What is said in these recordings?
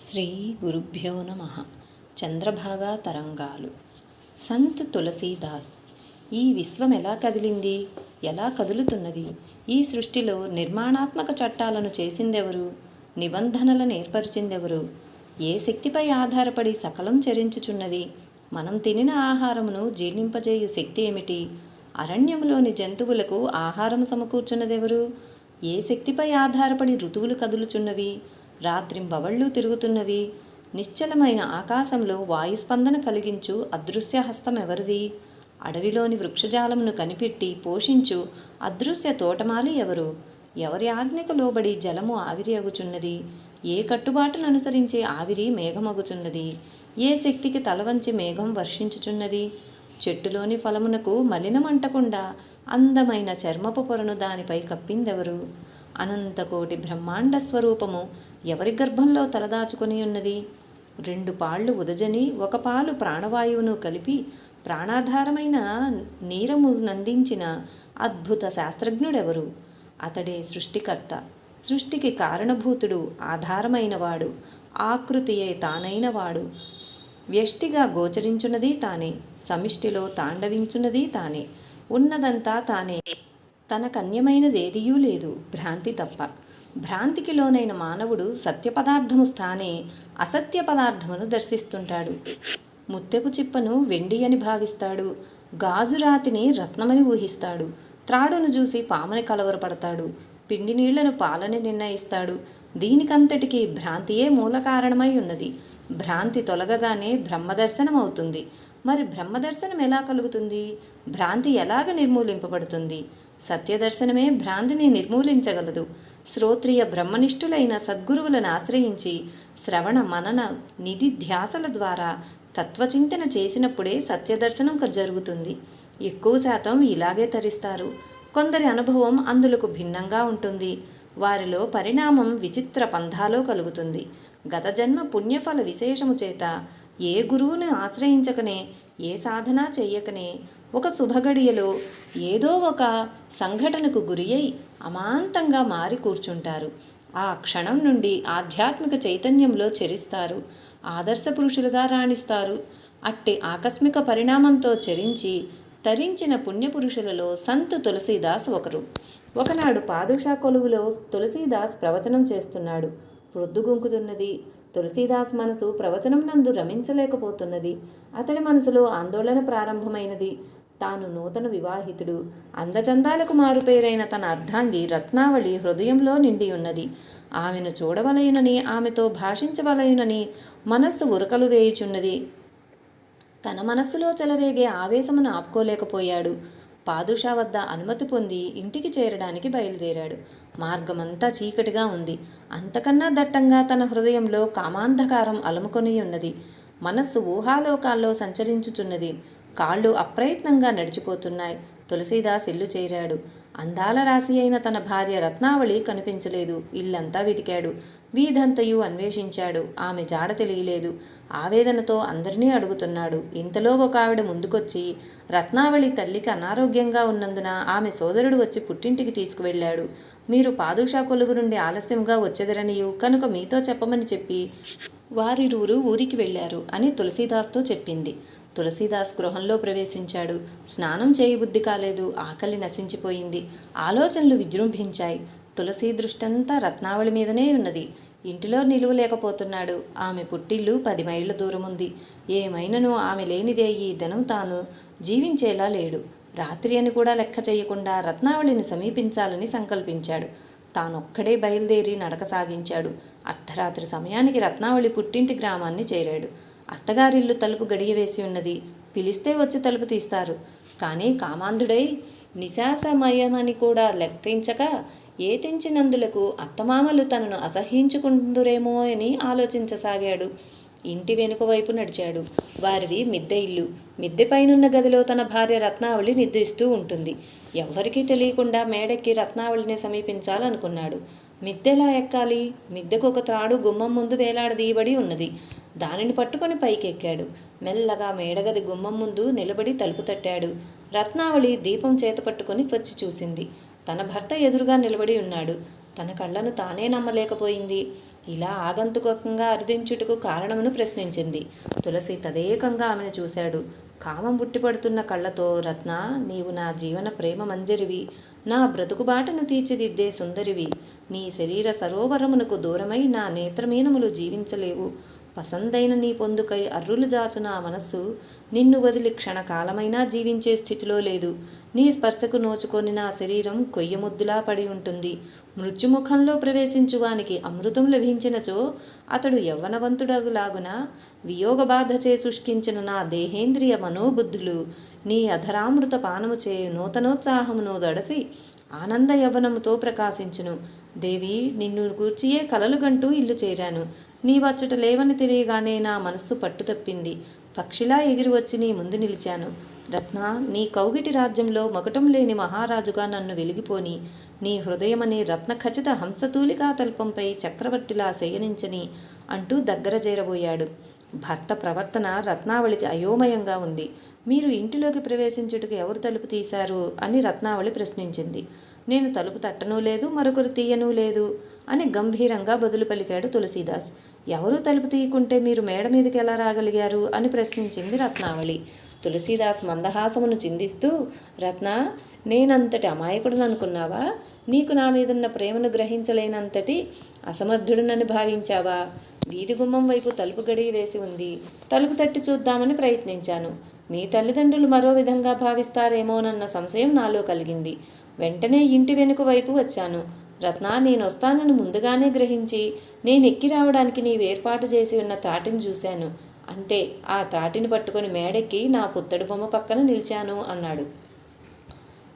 శ్రీ గురుభ్యో నమ. చంద్రభాగా తరంగాలు. సంత్ తులసీదాస్. ఈ విశ్వం ఎలా కదిలింది, ఎలా కదులుతున్నది? ఈ సృష్టిలో నిర్మాణాత్మక చట్టాలను చేసిందెవరు? నిబంధనలను ఏర్పరిచిందెవరు? ఏ శక్తిపై ఆధారపడి సకలం చరించుచున్నది? మనం తినిన ఆహారమును జీర్ణింపజేయు శక్తి ఏమిటి? అరణ్యములోని జంతువులకు ఆహారం సమకూర్చున్నదెవరు? ఏ శక్తిపై ఆధారపడి ఋతువులు కదులుచున్నవి, రాత్రింబవళ్ళు తిరుగుతున్నవి? నిశ్చలమైన ఆకాశంలో వాయుస్పందన కలిగించు అదృశ్య హస్తం ఎవరిది? అడవిలోని వృక్షజాలమును కనిపెట్టి పోషించు అదృశ్య తోటమాలి ఎవరు? ఎవరి ఆజ్ఞకు లోబడి జలము ఆవిరి అగుచున్నది? ఏ కట్టుబాటును అనుసరించి ఆవిరి మేఘమగుచున్నది? ఏ శక్తికి తలవంచి మేఘం వర్షించుచున్నది? చెట్టులోని ఫలమునకు మలినమంటకుండా అందమైన చర్మపు పొరను దానిపై కప్పిందెవరు? అనంతకోటి బ్రహ్మాండ స్వరూపము ఎవరి గర్భంలో తలదాచుకొని ఉన్నది? 2 పాళ్ళు ఉదజని 1 పాలు ప్రాణవాయువును కలిపి ప్రాణాధారమైన నీరము నందించిన అద్భుత శాస్త్రజ్ఞుడెవరు? అతడే సృష్టికర్త, సృష్టికి కారణభూతుడు, ఆధారమైనవాడు, ఆకృతియే తానైనవాడు. వ్యష్టిగా గోచరించున్నది తానే, సమిష్టిలో తాండవించున్నది తానే, ఉన్నదంతా తానే. తనకన్యమైనదేదియూ లేదు, భ్రాంతి తప్ప. భ్రాంతికి లోనైన మానవుడు సత్య పదార్థము స్థానే అసత్య పదార్థమును దర్శిస్తుంటాడు. ముత్యపు చిప్పను వెండి అని భావిస్తాడు, గాజురాతిని రత్నమని ఊహిస్తాడు, త్రాడును చూసి పాముని కలవరపడతాడు, పిండి నీళ్లను పాలని నిర్ణయిస్తాడు. దీనికంతటికీ భ్రాంతియే మూల కారణమై ఉన్నది. భ్రాంతి తొలగగానే బ్రహ్మదర్శనం అవుతుంది. మరి బ్రహ్మదర్శనం ఎలా కలుగుతుంది? భ్రాంతి ఎలాగ నిర్మూలింపబడుతుంది? సత్యదర్శనమే భ్రాంతిని నిర్మూలించగలదు. శ్రోత్రియ బ్రహ్మనిష్ఠులైన సద్గురువులను ఆశ్రయించి శ్రవణ మనన నిధి ధ్యాసల ద్వారా తత్వచింతన చేసినప్పుడే సత్యదర్శనం జరుగుతుంది. ఎక్కువ శాతం ఇలాగే తరిస్తారు. కొందరి అనుభవం అందులకు భిన్నంగా ఉంటుంది. వారిలో పరిణామం విచిత్ర పంథాలో కలుగుతుంది. గత జన్మ పుణ్యఫల విశేషము చేత ఏ గురువును ఆశ్రయించకనే, ఏ సాధన చెయ్యకనే ఒక శుభగడియలో ఏదో ఒక సంఘటనకు గురి అయి అమాంతంగా మారి కూర్చుంటారు. ఆ క్షణం నుండి ఆధ్యాత్మిక చైతన్యంలో చెరిస్తారు, ఆదర్శ పురుషులుగా రాణిస్తారు. అట్టి ఆకస్మిక పరిణామంతో చెరించి తరించిన పుణ్యపురుషులలో సంత్ తులసీదాస్ ఒకరు. ఒకనాడు పాదుషా కొలువులో తులసీదాస్ ప్రవచనం చేస్తున్నాడు. ప్రొద్దుగుంకుతున్నది. తులసీదాస్ మనసు ప్రవచనం నందు రమించలేకపోతున్నది. అతడి మనసులో ఆందోళన ప్రారంభమైనది. తాను నూతన వివాహితుడు, అందచందాలకు మారుపేరైన తన అర్ధాంగి రత్నావళి హృదయంలో నిండి ఉన్నది. ఆమెను చూడవలయునని, ఆమెతో భాషించవలయునని మనస్సు ఉరకలు వేయుచున్నది. తన మనస్సులో చెలరేగే ఆవేశమును ఆపుకోలేకపోయాడు. పాదుషా వద్ద అనుమతి పొంది ఇంటికి చేరడానికి బయలుదేరాడు. మార్గమంతా చీకటిగా ఉంది. అంతకన్నా దట్టంగా తన హృదయంలో కామాంధకారం అలముకొని ఉన్నది. మనస్సు ఊహాలోకాల్లో సంచరించుచున్నది. కాళ్ళు అప్రయత్నంగా నడిచిపోతున్నాయి. తులసీదాస్ ఇల్లు చేరాడు. అందాల రాశి అయిన తన భార్య రత్నావళి కనిపించలేదు. ఇల్లంతా వెతికాడు. వీధంతయు అన్వేషించాడు. ఆమె జాడ తెలియలేదు. ఆవేదనతో అందరినీ అడుగుతున్నాడు. ఇంతలో ఒక ఆవిడ ముందుకొచ్చి, రత్నావళి తల్లికి అనారోగ్యంగా ఉన్నందున ఆమె సోదరుడు వచ్చి పుట్టింటికి తీసుకువెళ్ళాడు. మీరు పాదుషా కొలువు నుండి ఆలస్యంగా వచ్చెదరనియు కనుక మీతో చెప్పమని చెప్పి వారిరువురు ఊరికి వెళ్ళారు అని తులసీదాస్తో చెప్పింది. తులసీదాస్ గృహంలో ప్రవేశించాడు. స్నానం చేయబుద్ధి కాలేదు. ఆకలి నశించిపోయింది. ఆలోచనలు విజృంభించాయి. తులసీ దృష్టంతా రత్నావళి మీదనే ఉన్నది. ఇంటిలో నిలువలేకపోతున్నాడు. ఆమె పుట్టిల్లు 10 మైళ్ళ దూరముంది. ఏమైనను ఆమె లేనిదే ఈ దినం తాను జీవించేలా లేడు. రాత్రి అని కూడా లెక్క చేయకుండా రత్నావళిని సమీపించాలని సంకల్పించాడు. తానొక్కడే బయలుదేరి నడక సాగించాడు. అర్ధరాత్రి సమయానికి రత్నావళి పుట్టింటి గ్రామాన్ని చేరాడు. అత్తగారిల్లు తలుపు గడియ వేసి ఉన్నది. పిలిస్తే వచ్చి తలుపు తీస్తారు. కానీ కామాంధుడై నిశాసమయమని కూడా లెక్కించక ఏ తెంచినందులకు అత్తమామలు తనను అసహ్యించుకుందురేమో అని ఆలోచించసాగాడు. ఇంటి వెనుక వైపు నడిచాడు. వారిది మిద్దె ఇల్లు. మిద్దెపైనున్న గదిలో తన భార్య రత్నావళి నిద్రిస్తూ ఉంటుంది. ఎవ్వరికీ తెలియకుండా మేడెక్కి రత్నావళిని సమీపించాలనుకున్నాడు. మిద్దెలా ఎక్కాలి? మిద్దెకు ఒక త్రాడు గుమ్మం ముందు వేలాడదీయబడి ఉన్నది. దానిని పట్టుకొని పైకెక్కాడు. మెల్లగా మేడగది గుమ్మం ముందు నిలబడి తలుపు తట్టాడు. రత్నావళి దీపం చేత పట్టుకొని వచ్చి చూసింది. తన భర్త ఎదురుగా నిలబడి ఉన్నాడు. తన కళ్ళను తానే నమ్మలేకపోయింది. ఇలా ఆగంతుకంగా అర్థించుటకు కారణమును ప్రశ్నించింది. తులసి తదేకంగా ఆమెను చూశాడు. కామం బుట్టిపడుతున్న కళ్ళతో, రత్న, నీవు నా జీవన ప్రేమ మంజరివి, నా బ్రతుకుబాటను తీర్చిదిద్దే సుందరివి. నీ శరీర సరోవరమునకు దూరమై నా నేత్రమీనములు జీవించలేవు. పసందైన నీ పొందుకై అర్రులు జాచు నా మనస్సు నిన్ను వదిలి క్షణకాలమైనా జీవించే స్థితిలో లేదు. నీ స్పర్శకు నోచుకొని నా శరీరం కొయ్యముద్దులా పడి ఉంటుంది. మృత్యుముఖంలో ప్రవేశించువానికి అమృతం లభించినచో అతడు యవ్వనవంతుడగులాగున వియోగబాధచే శుష్కించిన నా దేహేంద్రియ మనోబుద్ధులు నీ అధరామృత పానము చే నూతనోత్సాహమును దడసి ఆనంద యవ్వనముతో ప్రకాశించును. దేవి, నిన్ను గూర్చియే కలలు గంటూ ఇల్లు చేరాను. నీ వచ్చట లేవని తెలియగానే నా మనస్సు పట్టుతప్పింది. పక్షిలా ఎగిరి వచ్చి నీ ముందు నిలిచాను. రత్న, నీ కౌగిటి రాజ్యంలో మకుటం లేని మహారాజుగా నన్ను వెలిగిపోని, నీ హృదయమని రత్నఖచిత హంసతూలికా తల్పంపై చక్రవర్తిలా శయనించని అంటూ దగ్గర చేరబోయాడు. భర్త ప్రవర్తన రత్నావళికి అయోమయంగా ఉంది. మీరు ఇంటిలోకి ప్రవేశించుటకు ఎవరు తలుపు తీశారు అని రత్నావళి ప్రశ్నించింది. నేను తలుపు తట్టనూ లేదు, మరొకరు తీయనూ లేదు అని గంభీరంగా బదులు పలికాడు తులసీదాస్. ఎవరూ తలుపు తీయకుంటే మీరు మేడ మీదకి ఎలా రాగలిగారు అని ప్రశ్నించింది రత్నావళి. తులసీదాస్ మందహాసమును చిందిస్తూ, రత్న, నేనంతటి అమాయకుడును అనుకున్నావా? నీకు నా మీదున్న ప్రేమను గ్రహించలేనంతటి అసమర్థుడునని భావించావా? వీధి గుమ్మం వైపు తలుపు గడియ వేసి ఉంది. తలుపు తట్టి చూద్దామని ప్రయత్నించాను. మీ తల్లిదండ్రులు మరో విధంగా భావిస్తారేమోనన్న సంశయం నాలో కలిగింది. వెంటనే ఇంటి వెనుక వైపు వచ్చాను. రత్న, నేనొస్తానని ముందుగానే గ్రహించి నేనెక్కి రావడానికి నీవు ఏర్పాటు చేసి ఉన్న తాటిని చూశాను. అంతే, ఆ తాటిని పట్టుకొని మేడెక్కి నా పుత్తడి బొమ్మ పక్కన నిలిచాను అన్నాడు.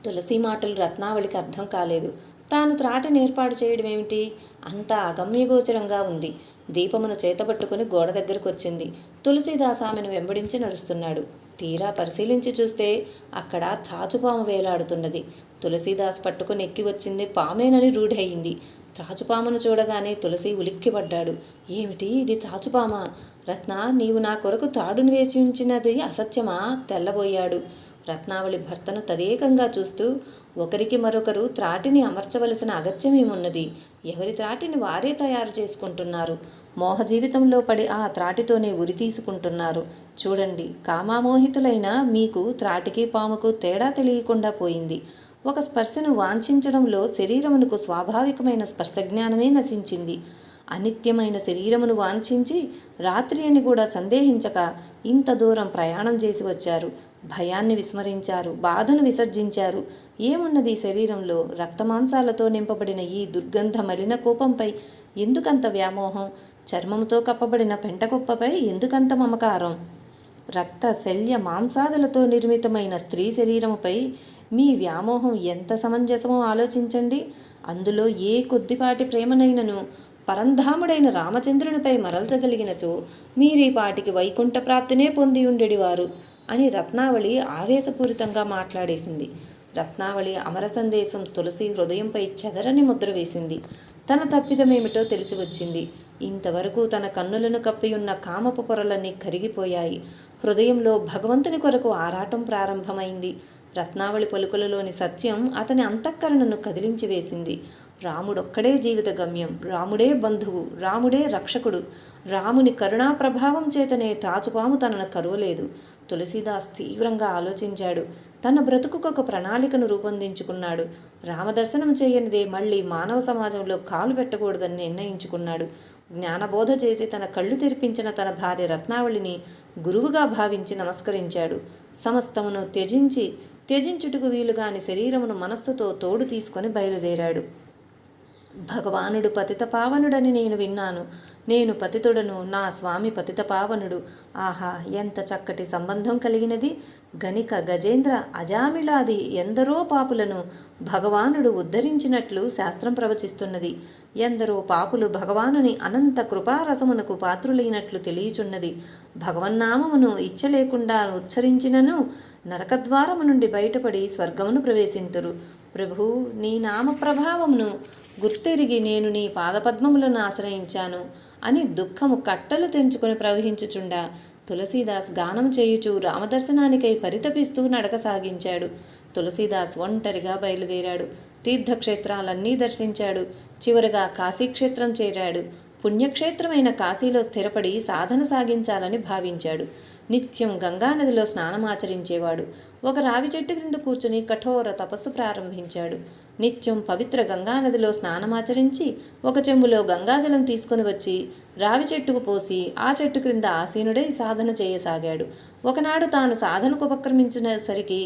తులసి మాటలు రత్నావళికి అర్థం కాలేదు. తాను త్రాటిని ఏర్పాటు చేయడం ఏమిటి? అంతా అగమ్యగోచరంగా ఉంది. దీపమును చేతపట్టుకుని గోడ దగ్గరకు వచ్చింది. తులసీదాస్ ఆమెను వెంబడించి నడుస్తున్నాడు. తీరా పరిశీలించి చూస్తే అక్కడ త్రాచుపాము వేలాడుతున్నది. తులసీదాస్ పట్టుకుని ఎక్కి వచ్చింది పామేనని రూఢయింది. త్రాచుపామును చూడగానే తులసి ఉలిక్కిపడ్డాడు. ఏమిటి ఇది, త్రాచుపామా? రత్న, నీవు నా కొరకు తాడును వేసి ఉంచినది అసత్యమా? తెల్లబోయాడు. రత్నావళి భర్తను తదేకంగా చూస్తూ, ఒకరికి మరొకరు త్రాటిని అమర్చవలసిన అగత్యమేమున్నది? ఎవరి త్రాటిని వారే తయారు చేసుకుంటున్నారు. మోహ జీవితంలో పడి ఆ త్రాటితోనే ఉరి తీసుకుంటున్నారు. చూడండి, కామామోహితులైన మీకు త్రాటికి పాముకు తేడా తెలియకుండా పోయింది. ఒక స్పర్శను వాంఛించడంలో శరీరమునకు స్వాభావికమైన స్పర్శజ్ఞానమే నశించింది. అనిత్యమైన శరీరమును వాంఛించి రాత్రి అని కూడా సందేహించక ఇంత దూరం ప్రయాణం చేసి వచ్చారు. భయాన్ని విస్మరించారు, బాధను విసర్జించారు. ఏమున్నది శరీరంలో? రక్తమాంసాలతో నింపబడిన ఈ దుర్గంధ మలిన కోపంపై ఎందుకంత వ్యామోహం? చర్మముతో కప్పబడిన పెంటకొప్పపై ఎందుకంత మమకారం? రక్త శల్య మాంసాదులతో నిర్మితమైన స్త్రీ శరీరముపై మీ వ్యామోహం ఎంత సమంజసమో ఆలోచించండి. అందులో ఏ కొద్దిపాటి ప్రేమనైనను పరంధాముడైన రామచంద్రునిపై మరల్చగలిగినచో మీరీ పాటికి వైకుంఠ ప్రాప్తినే పొంది ఉండేవారు అని రత్నావళి ఆవేశపూరితంగా మాట్లాడేసింది. రత్నావళి అమర సందేశం తులసి హృదయంపై చెదరని ముద్ర వేసింది. తన తప్పిదమేమిటో తెలిసి వచ్చింది. ఇంతవరకు తన కన్నులను కప్పియున్న కామపు పొరలన్నీ కరిగిపోయాయి. హృదయంలో భగవంతుని కొరకు ఆరాటం ప్రారంభమైంది. రత్నావళి పలుకులలోని సత్యం అతని అంతఃకరణను కదిలించి వేసింది. రాముడొక్కడే జీవిత గమ్యం, రాముడే బంధువు, రాముడే రక్షకుడు. రాముని కరుణా ప్రభావం చేతనే త్రాచుపాము తనను కరువలేదు. తులసీదాస్ తీవ్రంగా ఆలోచించాడు. తన బ్రతుకుకొక ప్రణాళికను రూపొందించుకున్నాడు. రామదర్శనం చేయనిదే మళ్ళీ మానవ సమాజంలో కాలు పెట్టకూడదని నిర్ణయించుకున్నాడు. జ్ఞానబోధ చేసి తన కళ్ళు తెరిపించిన తన భార్య రత్నావళిని గురువుగా భావించి నమస్కరించాడు. సమస్తమును త్యజించుటకు వీలుగాని శరీరమును మనస్సుతో తోడు తీసుకొని బయలుదేరాడు. భగవానుడు పతిత పావనుడని నేను విన్నాను. నేను పతితుడను, నా స్వామి పతిత పావనుడు. ఆహా, ఎంత చక్కటి సంబంధం కలిగినది! గణిక, గజేంద్ర, అజామిళాది ఎందరో పాపులను భగవానుడు ఉద్ధరించినట్లు శాస్త్రం ప్రవచిస్తున్నది. ఎందరో పాపులు భగవానుని అనంత కృపారసమునకు పాత్రులైనట్లు తెలియచున్నది. భగవన్నామమును ఇచ్చలేకుండా ఉచ్చరించినను నరకద్వారము నుండి బయటపడి స్వర్గమును ప్రవేశింతురు. ప్రభూ, నీ నామ ప్రభావమును గుర్తెరిగి నేను నీ పాదపద్మములను ఆశ్రయించాను అని దుఃఖము కట్టలు తెంచుకొని ప్రవహించుచుండా తులసీదాస్ గానం చేయుచూ రామదర్శనానికై పరితపిస్తూ నడక సాగించాడు. తులసీదాస్ ఒంటరిగా బయలుదేరాడు. తీర్థక్షేత్రాలన్నీ దర్శించాడు. చివరగా కాశీక్షేత్రం చేరాడు. పుణ్యక్షేత్రమైన కాశీలో స్థిరపడి సాధన సాగించాలని భావించాడు. నిత్యం గంగానదిలో స్నానమాచరించేవాడు. ఒక రావి చెట్టు క్రింద కూర్చుని కఠోర తపస్సు ప్రారంభించాడు. నిత్యం పవిత్ర గంగానదిలో స్నానమాచరించి ఒక చెంబులో గంగాజలం తీసుకుని వచ్చి రావి చెట్టుకు పోసి ఆ చెట్టు క్రింద ఆసీనుడై సాధన చేయసాగాడు. ఒకనాడు తాను సాధనకు ఉపక్రమించినసరికి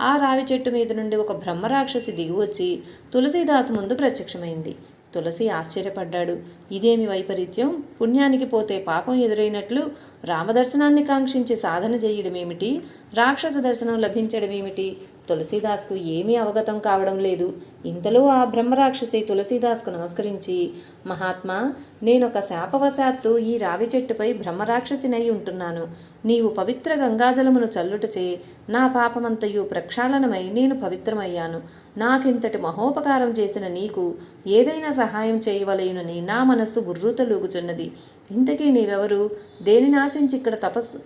ఆ రావి చెట్టు మీద నుండి ఒక బ్రహ్మరాక్షసి దిగివచ్చి తులసీదాసు ముందు ప్రత్యక్షమైంది. తులసి ఆశ్చర్యపడ్డాడు. ఇదేమి వైపరీత్యం? పుణ్యానికి పోతే పాపం ఎదురైనట్లు రామదర్శనాన్ని కాంక్షించి సాధన చేయడమేమిటి? రాక్షస దర్శనం లభించడమేమిటి? తులసీదాస్కు ఏమీ అవగతం కావడం లేదు. ఇంతలో ఆ బ్రహ్మరాక్షసి తులసీదాస్కు నమస్కరించి, మహాత్మా, నేనొక శాపవశాత్తు ఈ రావి చెట్టుపై బ్రహ్మరాక్షసినై ఉంటున్నాను. నీవు పవిత్ర గంగాజలమును చల్లుటచే నా పాపమంతయు ప్రక్షాళనమై నేను పవిత్రమయ్యాను. నాకింతటి మహోపకారం చేసిన నీకు ఏదైనా సహాయం చేయవలేనని నా మనస్సు గుర్రూతలూగుచున్నది. ఇంతకీ నీవెవరు? దేనిని ఆశించి ఇక్కడ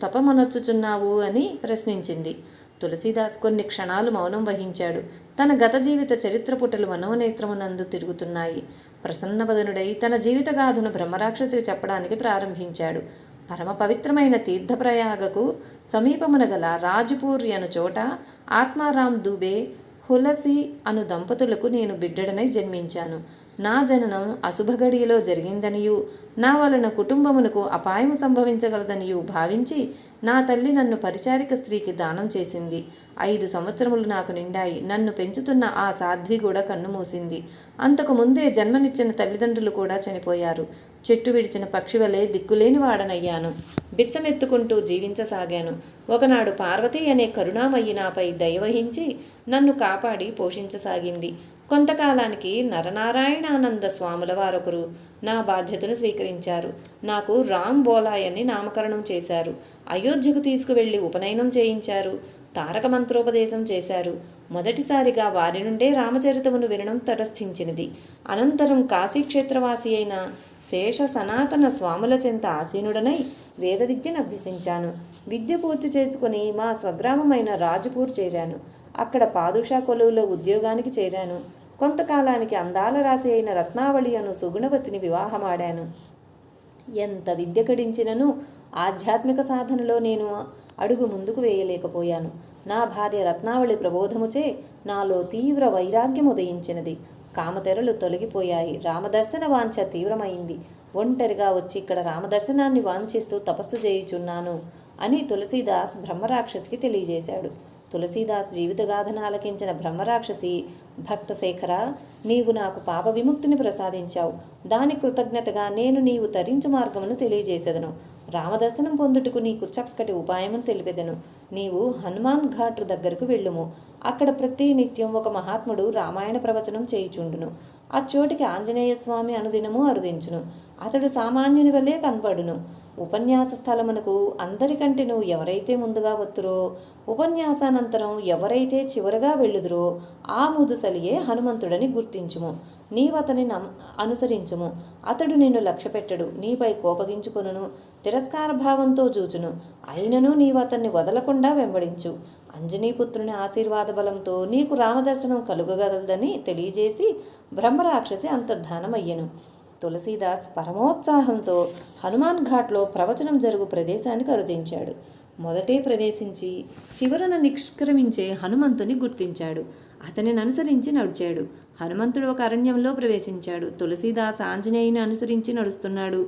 తపమనొచ్చుచున్నావు అని ప్రశ్నించింది. తులసీదాస్ కొన్ని క్షణాలు మౌనం వహించాడు. తన గత జీవిత చరిత్ర పుటలు మనోనేత్రమునందు తిరుగుతున్నాయి. ప్రసన్నవదనుడై తన జీవితగాథను బ్రహ్మరాక్షసికి చెప్పడానికి ప్రారంభించాడు. పరమ పవిత్రమైన తీర్థప్రయాగకు సమీపమున గల రాజ్పూర్ అను చోట ఆత్మారాం దుబే, హులసి అను దంపతులకు నేను బిడ్డడనై జన్మించాను. నా జననం అశుభగడియలో జరిగిందనియు నా వలన కుటుంబమునకు అపాయము సంభవించగలదనియు భావించి నా తల్లి నన్ను పరిచారిక స్త్రీకి దానం చేసింది. 5 సంవత్సరములు నాకు నిండాయి. నన్ను పెంచుతున్న ఆ సాధ్వి కూడా కన్నుమూసింది. అంతకు ముందే జన్మనిచ్చిన తల్లిదండ్రులు కూడా చనిపోయారు. చెట్టు విడిచిన పక్షి వలె దిక్కులేని వాడనయ్యాను. బిచ్చమెత్తుకుంటూ జీవించసాగాను. ఒకనాడు పార్వతి అనే కరుణామయ్యి నాపై దయవహించి నన్ను కాపాడి పోషించసాగింది. కొంతకాలానికి నరనారాయణానంద స్వాముల వారొకరు నా బాధ్యతను స్వీకరించారు. నాకు రామ్ బోలాయ్ అని నామకరణం చేశారు. అయోధ్యకు తీసుకువెళ్లి ఉపనయనం చేయించారు. తారక మంత్రోపదేశం చేశారు. మొదటిసారిగా వారి నుండే రామచరితమును వినడం తటస్థించినది. అనంతరం కాశీక్షేత్రవాసి అయిన శేష సనాతన స్వాముల చెంత ఆసీనుడనై వేద విద్యను అభ్యసించాను. విద్య పూర్తి చేసుకుని మా స్వగ్రామమైన రాజ్పూర్ చేరాను. అక్కడ పాదుషా కొలువులో ఉద్యోగానికి చేరాను. కొంతకాలానికి అందాల రాశి అయిన రత్నావళి అను సుగుణవతిని వివాహమాడాను. ఎంత విద్య గడించినను ఆధ్యాత్మిక సాధనలో నేను అడుగు ముందుకు వేయలేకపోయాను. నా భార్య రత్నావళి ప్రబోధముచే నాలో తీవ్ర వైరాగ్యం ఉదయించినది. కామతెరలు తొలగిపోయాయి. రామదర్శన వాంఛ తీవ్రమైంది. ఒంటరిగా వచ్చి ఇక్కడ రామదర్శనాన్ని వాంఛిస్తూ తపస్సు చేయుచున్నాను అని తులసీదాస్ బ్రహ్మరాక్షసికి తెలియజేశాడు. తులసీదాస్ జీవితగాథను ఆలకించిన బ్రహ్మరాక్షసి, భక్తశేఖర, నీవు నాకు పాప విముక్తిని ప్రసాదించావు. దాని కృతజ్ఞతగా నేను నీవు తరించు మార్గమును తెలియజేసేదను. రామదర్శనం పొందుటకు నీకు చక్కటి ఉపాయమును తెలిపెదను. నీవు హనుమాన్ ఘాట్ దగ్గరకు వెళ్ళుము. అక్కడ ప్రతి నిత్యం ఒక మహాత్ముడు రామాయణ ప్రవచనం చేయుచుండును. అచ్చోటికి ఆంజనేయ స్వామి అనుదినము అరుదించును. అతడు సామాన్యుని వల్లే కనపడును. ఉపన్యాస స్థలమునకు అందరికంటేను ఎవరైతే ముందుగా వత్తురో, ఉపన్యాసానంతరం ఎవరైతే చివరగా వెళ్ళుదురో ఆ ముదుసలియే హనుమంతుడని గుర్తించుము. నీవతని అనుసరించుము. అతడు నిన్ను లక్ష్యపెట్టడు. నీపై కోపగించుకొనును, తిరస్కార భావంతో చూచును. అయినను నీవతన్ని వదలకుండా వెంబడించు. అంజనీపుత్రుని ఆశీర్వాద బలంతో నీకు రామదర్శనం కలుగగలదని తెలియజేసి బ్రహ్మరాక్షసి అంతర్ధానమయ్యెను. తులసీదాస్ పరమోత్సాహంతో హనుమాన్ ఘాట్లో ప్రవచనం జరుగు ప్రదేశానికి అరుదించాడు. మొదటే ప్రవేశించి చివరన నిష్క్రమించే హనుమంతుని గుర్తించాడు. అతనిని అనుసరించి నడిచాడు. హనుమంతుడు ఒక అరణ్యంలో ప్రవేశించాడు. తులసీదాస్ ఆంజనేయుని అనుసరించి నడుస్తున్నాడు.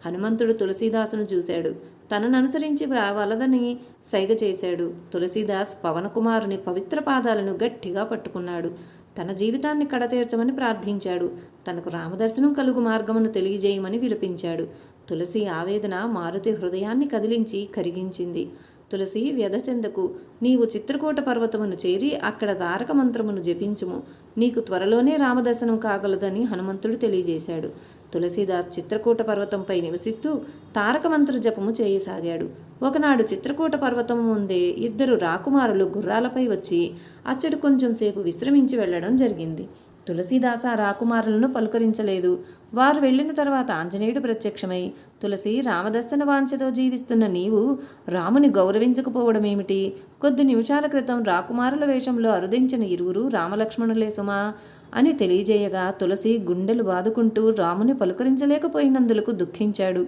హనుమంతుడు తులసీదాసును చూశాడు. తనను అనుసరించి రావలదని సైగ చేశాడు. తులసీదాస్ పవనకుమారుని పవిత్ర పాదాలను గట్టిగా పట్టుకున్నాడు. తన జీవితాన్ని కడతీర్చమని ప్రార్థించాడు. తనకు రామదర్శనం కలుగు మార్గమును తెలియజేయమని విలపించాడు. తులసి ఆవేదన మారుతి హృదయాన్ని కదిలించి కరిగించింది. తులసి వ్యధ చెందకు. నీవు చిత్రకూట పర్వతమును చేరి అక్కడ తారక మంత్రమును జపించుము. నీకు త్వరలోనే రామదర్శనం కాగలదని హనుమంతుడు తెలియజేశాడు. తులసీదాస్ చిత్రకూట పర్వతంపై నివసిస్తూ తారక మంత్ర జపము చేయసాగాడు. ఒకనాడు చిత్రకూట పర్వతం ముందే 2 రాకుమారులు గుర్రాలపై వచ్చి అచ్చడు కొంచెం సేపు విశ్రమించి వెళ్లడం జరిగింది. తులసీదాస్ ఆ రాకుమారులను పలుకరించలేదు. వారు వెళ్ళిన తర్వాత ఆంజనేయుడు ప్రత్యక్షమై, తులసి, రామదర్శన వాంఛతో జీవిస్తున్న నీవు రాముని గౌరవించకపోవడమేమిటి? కొద్ది నిమిషాల క్రితం రాకుమారుల వేషంలో అరుదించిన 2 రామలక్ష్మణులే సుమా. అని తెలియజేయగా తులసి గుండెలు బాదుకుంటూ రాముని పలుకరించలేకపోయినందుకు దుఃఖించాడు.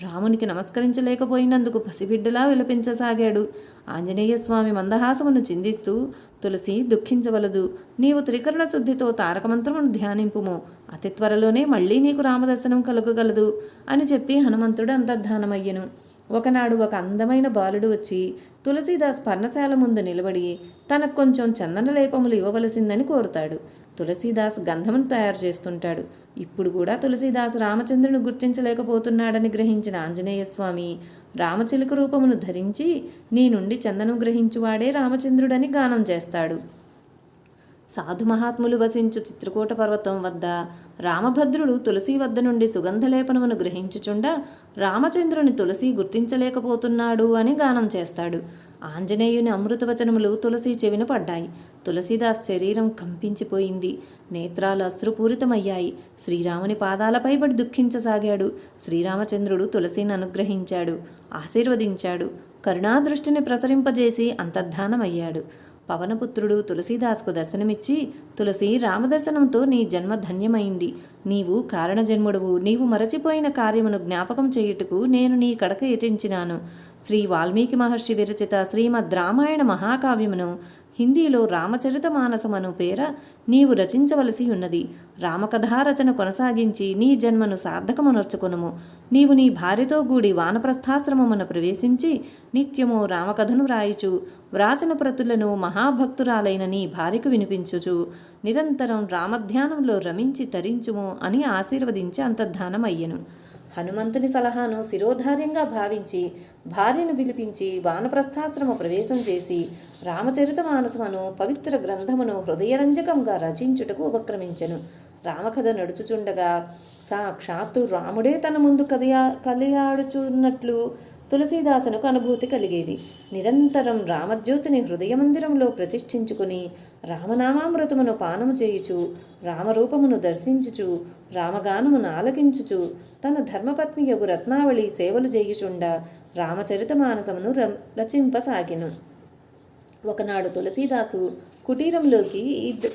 రామునికి నమస్కరించలేకపోయినందుకు పసిబిడ్డలా విలపించసాగాడు. ఆంజనేయస్వామి మందహాసమును చిందిస్తూ, తులసి దుఃఖించవలదు. నీవు త్రికరణ శుద్ధితో తారకమంత్రమును ధ్యానింపుము. అతి త్వరలోనే మళ్ళీ నీకు రామదర్శనం కలుగగలదు అని చెప్పి హనుమంతుడు అంతర్ధానమయ్యెను. ఒకనాడు ఒక అందమైన బాలుడు వచ్చి తులసీదాస్ పర్ణశాల ముందు నిలబడి తనకు కొంచెం చందన లేపములు ఇవ్వవలసిందని కోరుతాడు. తులసీదాస్ గంధమును తయారు చేస్తుంటాడు. ఇప్పుడు కూడా తులసీదాస్ రామచంద్రుని గుర్తించలేకపోతున్నాడని గ్రహించిన ఆంజనేయస్వామి రామచిలుక రూపమును ధరించి నీ నుండి చందనం గ్రహించువాడే రామచంద్రుడని గానం చేస్తాడు. సాధు మహాత్ములు వసించు చిత్రకూట పర్వతం వద్ద రామభద్రుడు తులసి వద్ద నుండి సుగంధలేపనమును గ్రహించుచుండా రామచంద్రుని తులసి గుర్తించలేకపోతున్నాడు అని గానం చేస్తాడు. ఆంజనేయుని అమృతవచనములు తులసి చెవిన పడ్డాయి. తులసీదాస్ శరీరం కంపించిపోయింది. నేత్రాలు అశ్రుపూరితమయ్యాయి. శ్రీరాముని పాదాలపై పడి దుఃఖించసాగాడు. శ్రీరామచంద్రుడు తులసిని అనుగ్రహించాడు, ఆశీర్వదించాడు. కరుణాదృష్టిని ప్రసరింపజేసి అంతర్ధానమయ్యాడు. పవనపుత్రుడు తులసీదాస్కు దర్శనమిచ్చి, తులసి, రామదర్శనంతో నీ జన్మ ధన్యమైంది. నీవు కారణజన్ముడువు. నీవు మరచిపోయిన కార్యమును జ్ఞాపకం చేయుటకు నేను నీ కడక యతించినాను. శ్రీ వాల్మీకి మహర్షి విరచిత శ్రీమద్ రామాయణ మహాకావ్యమును హిందీలో రామచరితమానసమను పేర నీవు రచించవలసి ఉన్నది. రామకథారచన కొనసాగించి నీ జన్మను సార్థకమనర్చుకొనుము. నీవు నీ భార్యతో కూడి వానప్రస్థాశ్రమమున ప్రవేశించి నిత్యము రామకథను వ్రాయిచు వ్రాసిన ప్రతులను మహాభక్తురాలైన నీ భార్యకు వినిపించుచు నిరంతరం రామధ్యానంలో రమించి తరించుము అని ఆశీర్వదించి అంతర్ధానమయ్యెను. హనుమంతుని సలహాను శిరోధార్యంగా భావించి భార్యను పిలిపించి వానప్రస్థాశ్రమ ప్రవేశం చేసి రామచరితమానసమును పవిత్ర గ్రంథమును హృదయరంజకంగా రచించుటకు ఉపక్రమించెను. రామకథ నడుచుచుండగా సాక్షాత్తు రాముడే తన ముందు కలియాడుచున్నట్లు తులసీదాసునకు అనుభూతి కలిగేది. నిరంతరం రామజ్యోతిని హృదయమందిరంలో ప్రతిష్ఠించుకుని రామనామామృతమును పానము చేయుచు రామరూపమును దర్శించుచు రామగానమును ఆలకించుచు తన ధర్మపత్ని యగు రత్నావళి సేవలు చేయుచుండా రామచరితమానసమును రచింపసాగెను. ఒకనాడు తులసీదాసు కుటీరంలోకి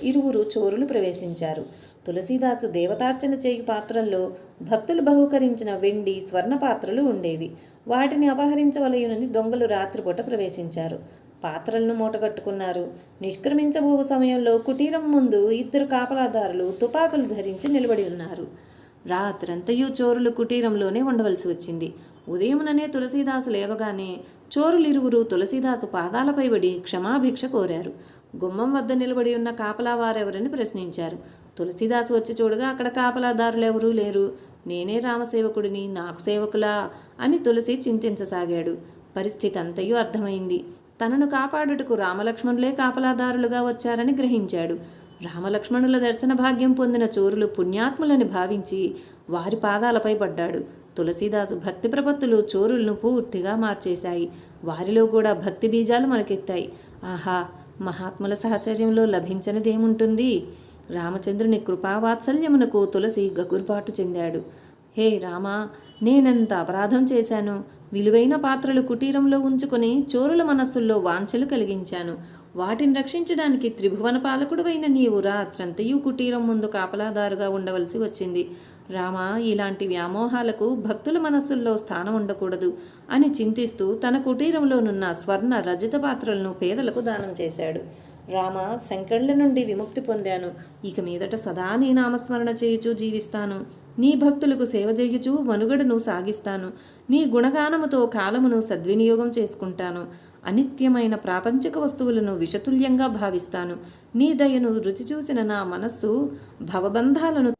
ఇరువురు చోరులు ప్రవేశించారు. తులసీదాసు దేవతార్చన చేయు పాత్రల్లో భక్తులు బహుకరించిన వెండి, స్వర్ణ పాత్రలు ఉండేవి. వాటిని అపహరించవలయునని దొంగలు రాత్రిపూట ప్రవేశించారు. పాత్రలను మూటగట్టుకున్నారు. నిష్క్రమించబోవు సమయంలో కుటీరం ముందు ఇద్దరు కాపలాదారులు తుపాకులు ధరించి నిలబడి ఉన్నారు. రాత్రంతయు చోరులు కుటీరంలోనే ఉండవలసి వచ్చింది. ఉదయముననే తులసీదాసు లేవగానే చోరులిరువురు తులసీదాసు పాదాలపై పడి క్షమాభిక్ష కోరారు. గుమ్మం వద్ద నిలబడి ఉన్న కాపలా వారెవరని ప్రశ్నించారు. తులసీదాసు వచ్చి చూడగా అక్కడ కాపలాదారులెవరూ లేరు. నేనే రామసేవకుడిని, నాకు సేవకులా అని తులసి చింతించసాగాడు. పరిస్థితి అంతయు అర్థమైంది. తనను కాపాడుటకు రామలక్ష్మణులే కాపలాదారులుగా వచ్చారని గ్రహించాడు. రామలక్ష్మణుల దర్శన భాగ్యం పొందిన చోరులు పుణ్యాత్ములని భావించి వారి పాదాలపై పడ్డాడు. తులసీదాసు భక్తి ప్రపత్తులు చోరులను పూర్తిగా మార్చేశాయి. వారిలో కూడా భక్తి బీజాలు మొలకెత్తాయి. ఆహా, మహాత్ముల సహచర్యంలో లభించనిదేముంటుంది? రామచంద్రుని కృపావాత్సల్యమునకు తులసి గగుర్పాటు చెందాడు. హే రామా, నేనెంత అపరాధం చేశాను. విలువైన పాత్రలు కుటీరంలో ఉంచుకొని చోరుల మనస్సుల్లో వాంఛలు కలిగించాను. వాటిని రక్షించడానికి త్రిభువన పాలకుడువైన నీవు రాత్రంతయు కుటీరం ముందు కాపలాదారుగా ఉండవలసి వచ్చింది. రామా, ఇలాంటి వ్యామోహాలకు భక్తుల మనస్సుల్లో స్థానం ఉండకూడదు అని చింతిస్తూ తన కుటీరంలోనున్న స్వర్ణ రజత పాత్రలను పేదలకు దానం చేశాడు. రామ, సంకళ్ళ నుండి విముక్తి పొందాను. ఇక మీదట సదా నీ నామస్మరణ చేయుచూ జీవిస్తాను. నీ భక్తులకు సేవ చేయుచూ మనుగడను సాగిస్తాను. నీ గుణగానముతో కాలమును సద్వినియోగం చేసుకుంటాను. అనిత్యమైన ప్రాపంచిక వస్తువులను విషతుల్యంగా భావిస్తాను. నీ దయను రుచి చూసిన నా మనస్సు భవబంధాలను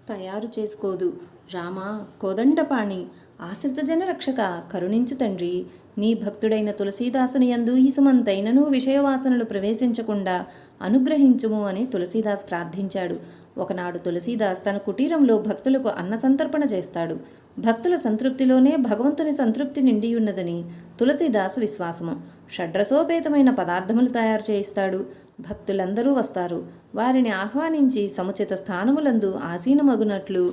తయారు చేసుకోదు. రామా, కోదండపాణి, ఆశ్రితజన రక్షక, కరుణించు తండ్రి. నీ భక్తుడైన తులసీదాసుని యందు ఈ సుమంతైనను విషయవాసనలు ప్రవేశించకుండా అనుగ్రహించుము అని తులసీదాస్ ప్రార్థించాడు. ఒకనాడు తులసీదాస్ తన కుటీరంలో భక్తులకు అన్న సంతర్పణ చేస్తాడు. భక్తుల సంతృప్తిలోనే భగవంతుని సంతృప్తి నిండియున్నదని తులసీదాసు విశ్వాసము. షడ్రసోపేతమైన పదార్థములు తయారు చేయిస్తాడు. భక్తులందరూ వస్తారు. వారిని ఆహ్వానించి సముచిత స్థానములందు ఆసీనమగునట్లు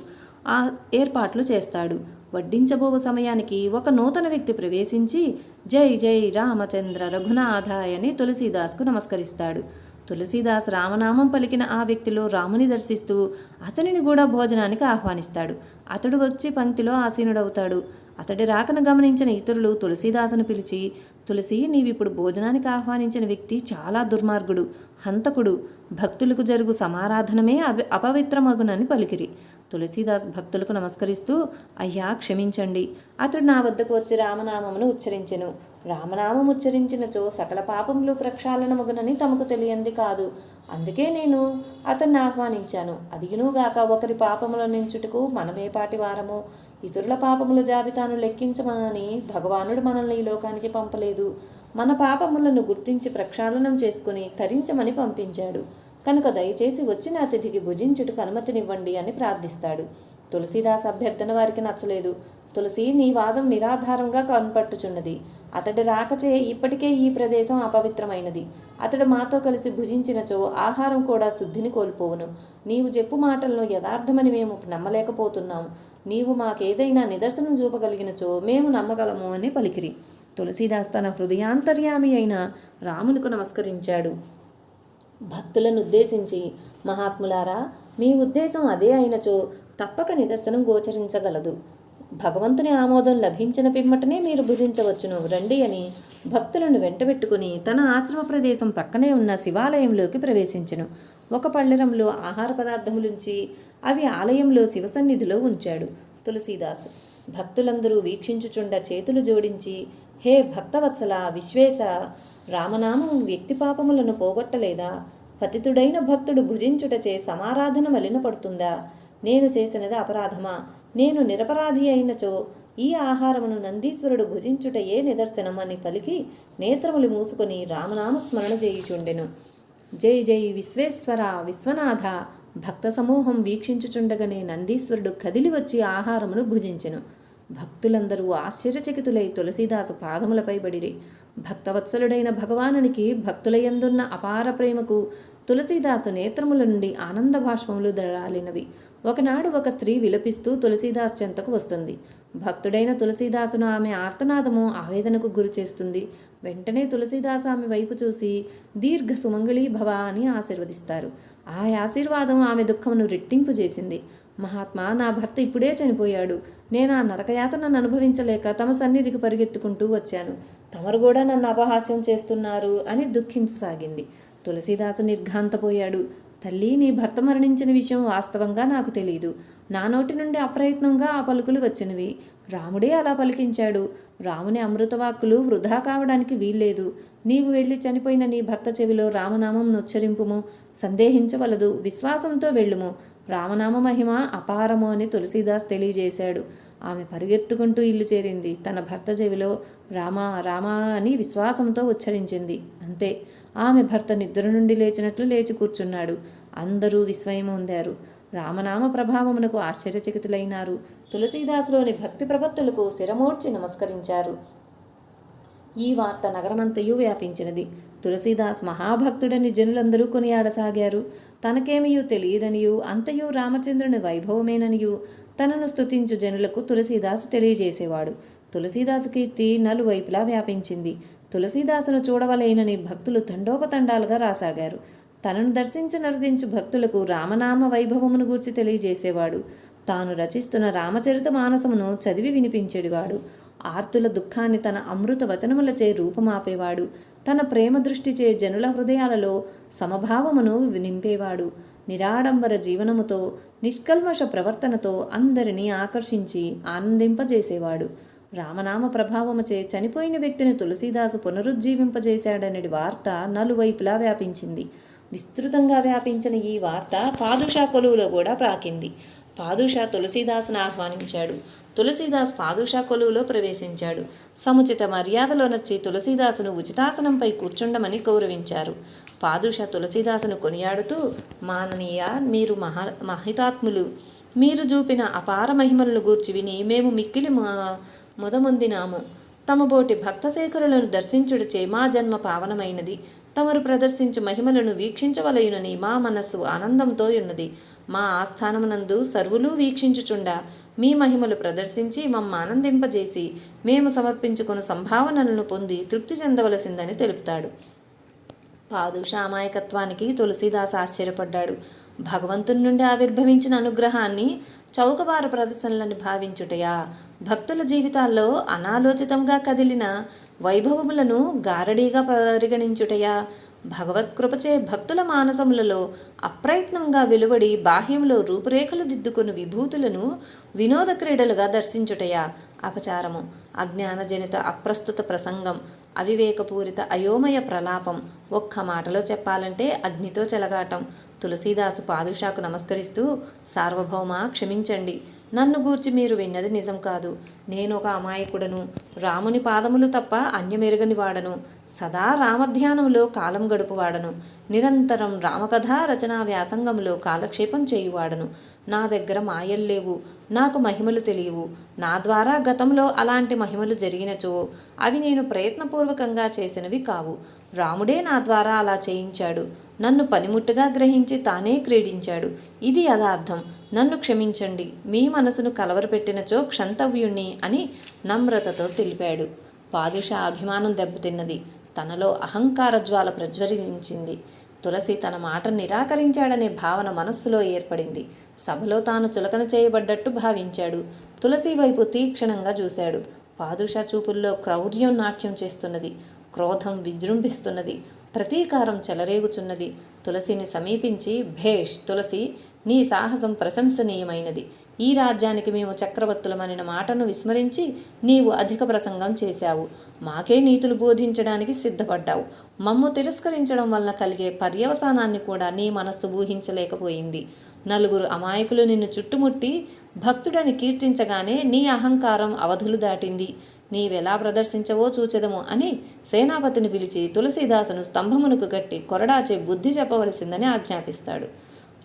ఏర్పాట్లు చేస్తాడు. వడ్డించబోవు సమయానికి ఒక నూతన వ్యక్తి ప్రవేశించి జై జై రామచంద్ర రఘునాథాయని తులసీదాస్కు నమస్కరిస్తాడు. తులసీదాస్ రామనామం పలికిన ఆ వ్యక్తిలో రాముని దర్శిస్తూ అతనిని కూడా భోజనానికి ఆహ్వానిస్తాడు. అతడు వచ్చి పంక్తిలో ఆసీనుడవుతాడు. అతడి రాకను గమనించిన ఇతరులు తులసీదాసును పిలిచి, తులసి, నీవిప్పుడు భోజనానికి ఆహ్వానించిన వ్యక్తి చాలా దుర్మార్గుడు, హంతకుడు, భక్తులకు జరుగు సమారాధనమే అపవిత్రమగునని పలికిరి. తులసీదాస్ భక్తులకు నమస్కరిస్తూ, అయ్యా క్షమించండి, అతడు నా వద్దకు వచ్చి రామనామమును ఉచ్చరించెను. రామనామం ఉచ్చరించినచో సకల పాపములు ప్రక్షాళనమగునని తమకు తెలియంది కాదు. అందుకే నేను అతన్ని ఆహ్వానించాను. అదియునుగాక ఒకరి పాపముల నించుటకు మనమేపాటి వారమో, ఇతరుల పాపముల జాబితాను లెక్కించమని భగవానుడు మనల్ని ఈ లోకానికి పంపలేదు. మన పాపములను గుర్తించి ప్రక్షాళనం చేసుకుని తరించమని పంపించాడు. కనుక దయచేసి వచ్చిన అతిథికి భుజించుటకు అనుమతినివ్వండి అని ప్రార్థిస్తాడు. తులసీదాస్ అభ్యర్థన వారికి నచ్చలేదు. తులసి, నీ వాదం నిరాధారంగా కనపట్టుచున్నది. అతడు రాకచే ఇప్పటికే ఈ ప్రదేశం అపవిత్రమైనది. అతడు మాతో కలిసి భుజించినచో ఆహారం కూడా శుద్ధిని కోల్పోవును. నీవు చెప్పు మాటలను యథార్థమని మేము నమ్మలేకపోతున్నాము. నీవు మాకేదైనా నిదర్శనం చూపగలిగినచో మేము నమ్మగలము అని పలికిరి. తులసీదాస్ తన హృదయాంతర్యామి అయిన రామునికి నమస్కరించాడు. భక్తులను ఉద్దేశించి, మహాత్ములారా, మీ ఉద్దేశం అదే అయినచో తప్పక నిదర్శనం గోచరించగలదు. భగవంతుని ఆమోదం లభించిన పిమ్మటనే మీరు భుజించవచ్చును, రండి అని భక్తులను వెంటబెట్టుకుని తన ఆశ్రమ ప్రదేశం పక్కనే ఉన్న శివాలయంలోకి ప్రవేశించెను. ఒక పళ్ళెరంలో ఆహార పదార్థములుంచి అవి ఆలయంలో శివసన్నిధిలో ఉంచాడు. తులసీదాస్ భక్తులందరూ వీక్షించుచుండ చేతులు జోడించి, హే భక్తవత్సల, విశ్వేశ, రామనామం వ్యక్తి పాపములను పోగొట్టలేదా? పతితుడైన భక్తుడు భుజించుటచే సమారాధన మలినపడుతుందా? నేను చేసినది అపరాధమా? నేను నిరపరాధి అయినచో ఈ ఆహారమును నందీశ్వరుడు భుజించుట ఏ నిదర్శనం అని పలికి నేత్రములు మూసుకొని రామనామస్మరణ చేయుచుండెను. జై జై విశ్వేశ్వర, విశ్వనాథ. భక్త సమూహం వీక్షించుచుండగానే నందీశ్వరుడు కదిలి వచ్చి ఆహారమును భుజించెను. భక్తులందరూ ఆశ్చర్యచకితులై తులసీదాసు పాదములపై పడిరి. భక్తవత్సలుడైన భగవానునికి భక్తులయందున్న అపార ప్రేమకు తులసీదాసు నేత్రముల నుండి ఆనంద భాష్పములు దరాలినవి. ఒకనాడు ఒక స్త్రీ విలపిస్తూ తులసీదాస్ చెంతకు వస్తుంది. భక్తుడైన తులసీదాసును ఆమె ఆర్తనాదము ఆవేదనకు గురి చేస్తుంది. వెంటనే తులసీదాసు ఆమె వైపు చూసి దీర్ఘ సుమంగళీ భవ అని ఆశీర్వదిస్తారు. ఆ ఆశీర్వాదం ఆమె దుఃఖమును రెట్టింపు చేసింది. మహాత్మా, నా భర్త ఇప్పుడే చనిపోయాడు. నేను ఆ నరకయాతనను అనుభవించలేక తమ సన్నిధికి పరిగెత్తుకుంటూ వచ్చాను. తమరు కూడా నన్ను అపహాస్యం చేస్తున్నారు అని దుఃఖించసాగింది. తులసీదాసు నిర్ఘాంతపోయాడు. తల్లి, నీ భర్త మరణించిన విషయం వాస్తవంగా నాకు తెలియదు. నా నోటి నుండి అప్రయత్నంగా ఆ పలుకులు వచ్చినవి. రాముడే అలా పలికించాడు. రాముని అమృతవాక్కులు వృధా కావడానికి వీల్లేదు. నీవు వెళ్ళి చనిపోయిన నీ భర్త చెవిలో రామనామం ఉచ్చరింపుము. సందేహించవలదు, విశ్వాసంతో వెళ్ళుము. రామనామ మహిమ అపారము అని తులసీదాస్ తెలియజేశాడు. ఆమె పరిగెత్తుకుంటూ ఇల్లు చేరింది. తన భర్త చెవిలో రామా రామా అని విశ్వాసంతో ఉచ్చరించింది. అంతే, ఆమె భర్త నిద్ర నుండి లేచినట్లు లేచి కూర్చున్నాడు. అందరూ విస్మయం పొందారు. రామనామ ప్రభావమునకు ఆశ్చర్యచకితులైనారు. తులసీదాసులోని భక్తి ప్రపత్తులకు శిరమోడ్చి నమస్కరించారు. ఈ వార్త నగరమంతయు వ్యాపించినది. తులసీదాస్ మహాభక్తుడని జనులందరూ కొనియాడసాగారు. తనకేమియూ తెలియదనియు, అంతయు రామచంద్రుని వైభవమేననియు తనను స్తుతించు జనులకు తులసీదాసు తెలియజేసేవాడు. తులసీదాసు కీర్తి నలువైపులా వ్యాపించింది. తులసీదాసును చూడవలేనని భక్తులు తండోపతండాలుగా రాసాగారు. తనను దర్శించు భక్తులకు రామనామ వైభవమును గూర్చి తెలియజేసేవాడు. తాను రచిస్తున్న రామచరిత మానసమును చదివి వినిపించేవాడు. ఆర్తుల దుఃఖాన్ని తన అమృత వచనములచే రూపమాపేవాడు. తన ప్రేమ దృష్టిచే జనుల హృదయాలలో సమభావమును నింపేవాడు. నిరాడంబర జీవనముతో, నిష్కల్మష ప్రవర్తనతో అందరినీ ఆకర్షించి ఆనందింపజేసేవాడు. రామనామ ప్రభావముచే చనిపోయిన వ్యక్తిని తులసీదాసు పునరుజ్జీవింపజేశాడనే వార్త నలువైపులా వ్యాపించింది. విస్తృతంగా వ్యాపించిన ఈ వార్త పాదుషా కొలువులో కూడా ప్రాకింది. పాదుషా తులసీదాసును ఆహ్వానించాడు. తులసీదాస్ పాదుషా కొలువులో ప్రవేశించాడు. సముచిత మర్యాదలో నచ్చి తులసీదాసును ఉచితాసనంపై కూర్చుండమని గౌరవించారు. పాదుషా తులసీదాసును కొనియాడుతూ, మాననీయ, మీరు మహితాత్ములు. మీరు చూపిన అపార మహిమలను గూర్చి విని మేము మిక్కిలి ముదముందినాము. తమబోటి భక్తశేఖరులను దర్శించుడిచే మా జన్మ పావనమైనది. తమరు ప్రదర్శించు మహిమలను వీక్షించవలయునని మా మనస్సు ఆనందంతో ఉన్నది. మా ఆస్థానమునందు సర్వులు వీక్షించుచుండా మీ మహిమలు ప్రదర్శించి మమ్మ ఆనందింపజేసి మేము సమర్పించుకున్న సంభావనలను పొంది తృప్తి చెందవలసిందని తెలుపుతాడు. పాదుషా అమాయకత్వానికి తులసీదాస్ ఆశ్చర్యపడ్డాడు. భగవంతుని నుండి ఆవిర్భవించిన అనుగ్రహాన్ని చౌకబారు ప్రదర్శనలని భావించుటయా? భక్తుల జీవితాల్లో అనాలోచితంగా కదిలిన వైభవములను గారడీగా పరిగణించుటయా? భగవత్కృపచే భక్తుల మానసములలో అప్రయత్నంగా వెలువడి బాహ్యంలో రూపురేఖలు దిద్దుకుని విభూతులను వినోద క్రీడలుగా దర్శించుటయా? అపచారము, అజ్ఞానజనిత అప్రస్తుత ప్రసంగం, అవివేకపూరిత అయోమయ ప్రలాపం, ఒక్క మాటలో చెప్పాలంటే అగ్నితో చెలగాటం. తులసీదాసు పాదుషాకు నమస్కరిస్తూ, సార్వభౌమ క్షమించండి, నన్ను గూర్చి మీరు విన్నది నిజం కాదు. నేను ఒక అమాయకుడను, రాముని పాదములు తప్ప అన్యమెరుగని వాడను, సదా రామధ్యానములో కాలం గడుపువాడను, నిరంతరం రామకథా రచనా వ్యాసంగంలో కాలక్షేపం చేయువాడను. నా దగ్గర మాయల్లేవు, నాకు మహిమలు తెలియవు. నా ద్వారా గతంలో అలాంటి మహిమలు జరిగినచో అవి నేను ప్రయత్నపూర్వకంగా చేసినవి కావు. రాముడే నా ద్వారా అలా చేయించాడు. నన్ను పనిముట్టుగా గ్రహించి తానే క్రీడించాడు. ఇది యథార్థం. నన్ను క్షమించండి, మీ మనసును కలవరపెట్టినచో క్షంతవ్యుణ్ణి అని నమ్రతతో తెలిపాడు. పాదుషా అభిమానం దెబ్బతిన్నది. తనలో అహంకార జ్వాల ప్రజ్వలించింది. తులసి తన మాట నిరాకరించాడనే భావన మనస్సులో ఏర్పడింది. సభలో తాను చులకన చేయబడ్డట్టు భావించాడు. తులసి వైపు తీక్షణంగా చూశాడు. పాదుషా చూపుల్లో క్రౌర్యం నాట్యం చేస్తున్నది. క్రోధం విజృంభిస్తున్నది. ప్రతీకారం చెలరేగుచున్నది. తులసిని సమీపించి, భేష్ తులసి, నీ సాహసం ప్రశంసనీయమైనది. ఈ రాజ్యానికి మేము చక్రవర్తులమనిన మాటను విస్మరించి నీవు అధిక ప్రసంగం చేశావు. మాకే నీతులు బోధించడానికి సిద్ధపడ్డావు. మమ్ము తిరస్కరించడం వలన కలిగే పర్యవసానాన్ని కూడా నీ మనస్సు ఊహించలేకపోయింది. నలుగురు అమాయకులు నిన్ను చుట్టుముట్టి భక్తుడని కీర్తించగానే నీ అహంకారం అవధులు దాటింది. నీవెలా ప్రదర్శించవో చూచెదము అని సేనాపతిని పిలిచి తులసీదాసును స్తంభమునకు కట్టి కొరడాచే బుద్ధి చెప్పవలసిందని ఆజ్ఞాపిస్తాడు.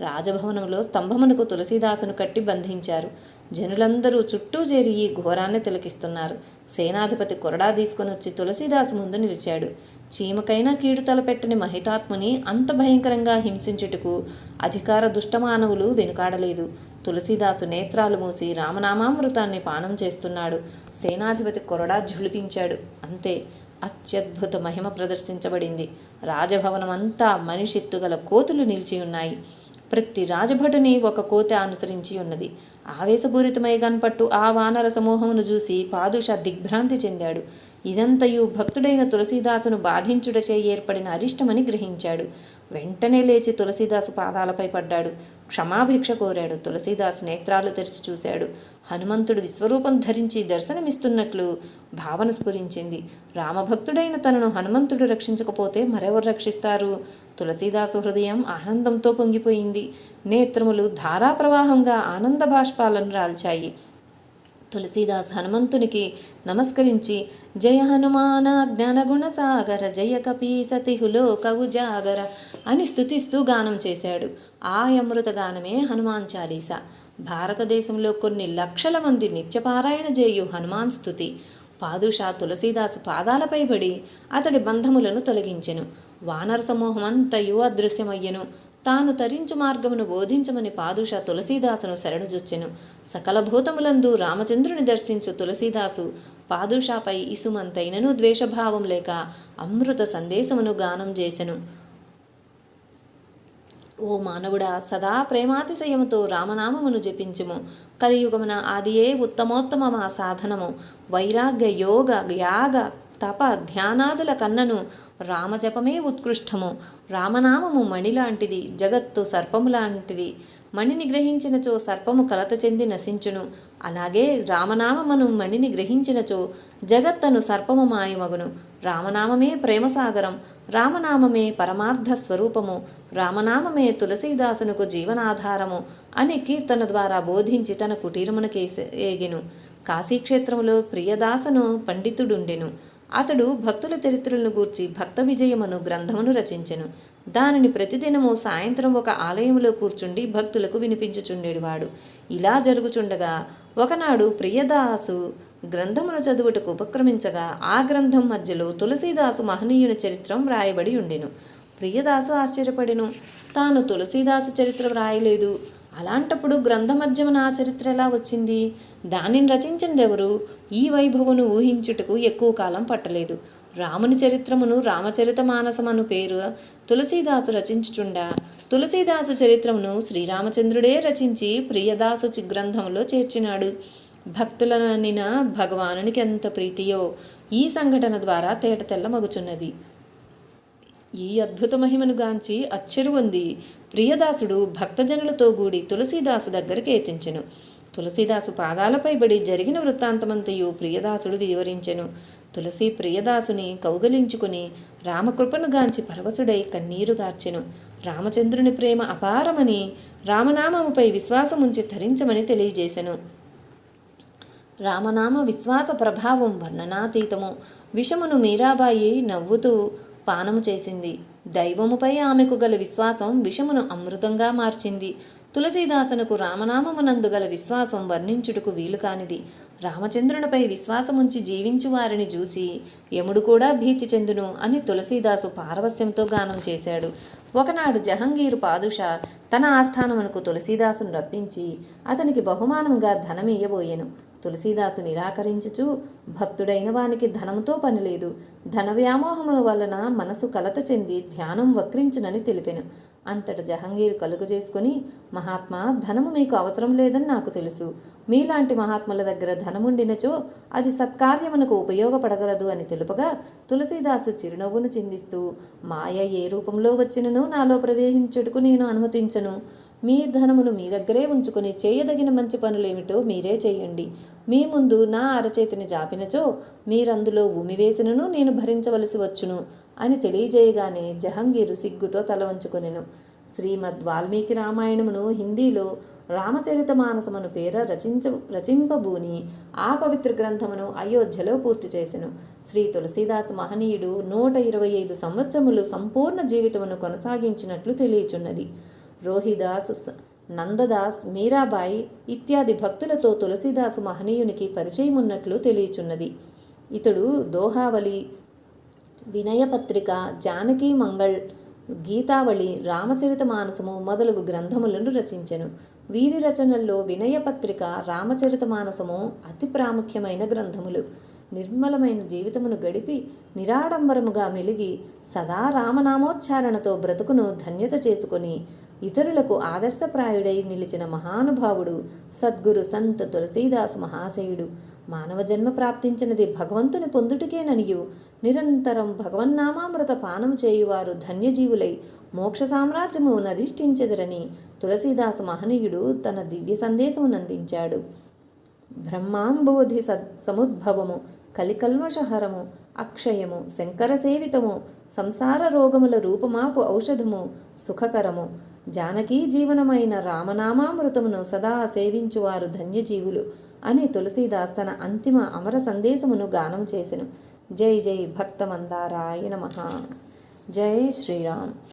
రాజభవనంలో స్తంభమునకు తులసీదాసును కట్టి బంధించారు. జనులందరూ చుట్టూ చేరి ఈ ఘోరాన్ని తిలకిస్తున్నారు. సేనాధిపతి కొరడా తీసుకుని వచ్చి తులసీదాసు ముందు నిలిచాడు. చీమకైనా కీడు తలపెట్టని మహితాత్ముని అంత భయంకరంగా హింసించుటకు అధికార దుష్టమానవులు వెనుకాడలేదు. తులసీదాసు నేత్రాలు మూసి రామనామామృతాన్ని పానం చేస్తున్నాడు. సేనాధిపతి కొరడా ఝుళిపించాడు. అంతే, అత్యద్భుత మహిమ ప్రదర్శించబడింది. రాజభవనం అంతా మనిషెత్తుగల కోతులు నిలిచి ఉన్నాయి. ప్రతి రాజభటుని ఒక కోత అనుసరించి ఉన్నది. ఆవేశపూరితమై కనపట్టు ఆ వానర సమూహమును చూసి పాదుషా దిగ్భ్రాంతి చెందాడు. ఇదంతయు భక్తుడైన తులసీదాసును బాధించుటచే ఏర్పడిన అరిష్టమని గ్రహించాడు. వెంటనే లేచి తులసీదాసు పాదాలపై పడ్డాడు. క్షమాభిక్ష కోరాడు. తులసీదాసు నేత్రాలు తెరిచి చూశాడు. హనుమంతుడు విశ్వరూపం ధరించి దర్శనమిస్తున్నట్లు భావన స్ఫురించింది. రామభక్తుడైన తనను హనుమంతుడు రక్షించకపోతే మరెవరు రక్షిస్తారు? తులసీదాసు హృదయం ఆనందంతో పొంగిపోయింది. నేత్రములు ధారాప్రవాహంగా ఆనంద బాష్పాలను రాల్చాయి. తులసీదాస్ హనుమంతునికి నమస్కరించి, జయ హనుమాన జ్ఞానగుణ సాగర, జయ కపీ సతిహులో కవుజాగర అని స్తుతిస్తూ గానం చేశాడు. ఆ అమృత గానమే హనుమాన్ చాలీసా. భారతదేశంలో కొన్ని లక్షల మంది నిత్యపారాయణ చేయు హనుమాన్ స్తుతి. పాదుషా తులసీదాసు పాదాలపై పడి అతడి బంధములను తొలగించెను. వానర సమూహమంతయు అదృశ్యమయ్యెను. తాను తరించు మార్గమును బోధించమని పాదుషా తులసీదాసును శరణుజొచ్చెను. సకల భూతములందు రామచంద్రుని దర్శించు తులసీదాసు పాదుషాపై ఇసుమంతైనను ద్వేషభావం లేక అమృత సందేశమును గానం చేసెను. ఓ మానవుడా, సదా ప్రేమాతిశయముతో రామనామమును జపించుము. కలియుగమున ఆదియే ఉత్తమోత్తమమా సాధనము. వైరాగ్య యోగ యాగ తప ధ్యానాదుల కన్నను రామజపమే ఉత్కృష్టము. రామనామము మణిలాంటిది, జగత్తు సర్పములాంటిది. మణిని గ్రహించినచో సర్పము కలత చెంది నశించును. అలాగే రామనామమును మణిని గ్రహించినచో జగత్తను సర్పము మాయమగును. రామనామమే ప్రేమసాగరం. రామనామమే పరమార్థ స్వరూపము. రామనామమే తులసీదాసునకు జీవనాధారము అని కీర్తన ద్వారా బోధించి తన కుటీరమునకేగెను. కాశీక్షేత్రములో ప్రియదాసను పండితుడుండెను. అతడు భక్తుల చరిత్రలను గూర్చి భక్త విజయమును గ్రంథమును రచించెను. దానిని ప్రతిదినము సాయంత్రం ఒక ఆలయములో కూర్చుండి భక్తులకు వినిపించుచుండేవాడు. ఇలా జరుగుచుండగా ఒకనాడు ప్రియదాసు గ్రంథమును చదువుటకు ఉపక్రమించగా ఆ గ్రంథం మధ్యలో తులసీదాసు మహనీయుని చరిత్రం వ్రాయబడి ఉండెను. ప్రియదాసు ఆశ్చర్యపడెను. తాను తులసీదాసు చరిత్ర వ్రాయలేదు. అలాంటప్పుడు గ్రంథమధ్యమున ఆ చరిత్ర ఎలా వచ్చింది? దానిని రచించిందెవరు? ఈ వైభవును ఊహించుటకు ఎక్కువ కాలం పట్టలేదు. రాముని చరిత్రమును రామచరితమానసమను పేరు తులసీదాసు రచించుచుండా తులసీదాసు చరిత్రమును శ్రీరామచంద్రుడే రచించి ప్రియదాసు గ్రంథంలో చేర్చినాడు. భక్తులనిన భగవానునికి ఎంత ప్రీతియో ఈ సంఘటన ద్వారా తేటతెల్లమగుచున్నది. ఈ అద్భుత మహిమను గాంచి అచ్చెరువొంది ప్రియదాసుడు భక్తజనులతో గూడి తులసీదాసు దగ్గరికి ఏతించెను. తులసీదాసు పాదాలపై బడి జరిగిన వృత్తాంతమంతయు ప్రియదాసుడు వివరించెను. తులసి ప్రియదాసుని కౌగలించుకుని రామకృపను గాంచి పరవశుడై కన్నీరు గార్చెను. రామచంద్రుని ప్రేమ అపారమని, రామనామముపై విశ్వాసముంచి ధరించమని తెలియజేసెను. రామనామ విశ్వాస ప్రభావం వర్ణనాతీతము. విషమును మీరాబాయి నవ్వుతూ పానము చేసింది. దైవముపై ఆమెకు గల విశ్వాసం విషమును అమృతంగా మార్చింది. తులసీదాసునకు రామనామమునందు గల విశ్వాసం వర్ణించుటకు వీలు కానిది. రామచంద్రునిపై విశ్వాసముంచి జీవించు వారిని చూచి యముడు కూడా భీతి చెందును అని తులసీదాసు పారవస్యంతో గానం చేశాడు. ఒకనాడు జహంగీరు పాదుషా తన ఆస్థానమునకు తులసీదాసును రప్పించి అతనికి బహుమానముగా ధనమియ్యబోయెను. తులసీదాసు నిరాకరించుచు భక్తుడైన వానికి ధనముతో పనిలేదు, ధన వ్యామోహముల వలన మనసు కలత చెంది ధ్యానం వక్రించునని తెలిపెను. అంతట జహంగీరు కలుగు చేసుకుని, మహాత్మా, ధనము మీకు అవసరం లేదని నాకు తెలుసు. మీలాంటి మహాత్ముల దగ్గర ధనముండినచో అది సత్కార్యమునకు ఉపయోగపడగలదు అని తెలుపగా తులసీదాసు చిరునవ్వును చిందిస్తూ, మాయ ఏ రూపంలో వచ్చినను నాలో ప్రవేశించుటకు నేను అనుమతించను. మీ ధనమును మీ దగ్గరే ఉంచుకుని చేయదగిన మంచి పనులేమిటో మీరే చేయండి. మీ ముందు నా అరచేతిని జాపినచో మీరందులో ఉమివేసినను నేను భరించవలసి వచ్చును అని తెలియజేయగానే జహంగీరు సిగ్గుతో తల వంచుకొనెను. శ్రీమద్ వాల్మీకి రామాయణమును హిందీలో రామచరితమానసమును పేర రచింపబూని ఆ పవిత్ర గ్రంథమును అయోధ్యలో పూర్తి చేసెను. శ్రీ తులసీదాసు మహనీయుడు 125 సంవత్సరములు సంపూర్ణ జీవితమును కొనసాగించినట్లు తెలియచున్నది. రోహిదాస్, నందదాస్, మీరాబాయి ఇత్యాది భక్తులతో తులసీదాసు మహనీయునికి పరిచయం ఉన్నట్లు తెలియచున్నది. ఇతడు దోహావళి, వినయపత్రిక, జానకీ మంగళ్, గీతావళి, రామచరితమానసము మొదలగు గ్రంథములను రచించెను. వీరి రచనల్లో వినయపత్రిక, రామచరితమానసము అతి ప్రాముఖ్యమైన గ్రంథములు. నిర్మలమైన జీవితమును గడిపి నిరాడంబరముగా మెలిగి సదా రామనామోచ్చారణతో బ్రతుకును ధన్యత చేసుకొని ఇతరులకు ఆదర్శప్రాయుడై నిలిచిన మహానుభావుడు సద్గురు సంత్ తులసీదాసు మహాశయుడు. మానవ జన్మ ప్రాప్తించినది భగవంతుని పొందుటికేననియు నిరంతరం భగవన్నామామృత పానము చేయువారు ధన్యజీవులై మోక్ష సామ్రాజ్యము నధిష్ఠించెదరని తులసీదాసు మహనీయుడు తన దివ్య సందేశమునందించాడు. బ్రహ్మాంబోధి సముద్భవము, కలికల్మషహరము, అక్షయము, శంకర సేవితము, సంసార రోగముల రూపమాపు ఔషధము, సుఖకరము, జానకీ జీవనమైన రామనామామృతమును సదా సేవించువారు ధన్యజీవులు అని తులసీదాస్ తన అంతిమ అమర సందేశమును గానం చేసెను. జై జై భక్తమందారాయ నమః. జై శ్రీరామ్.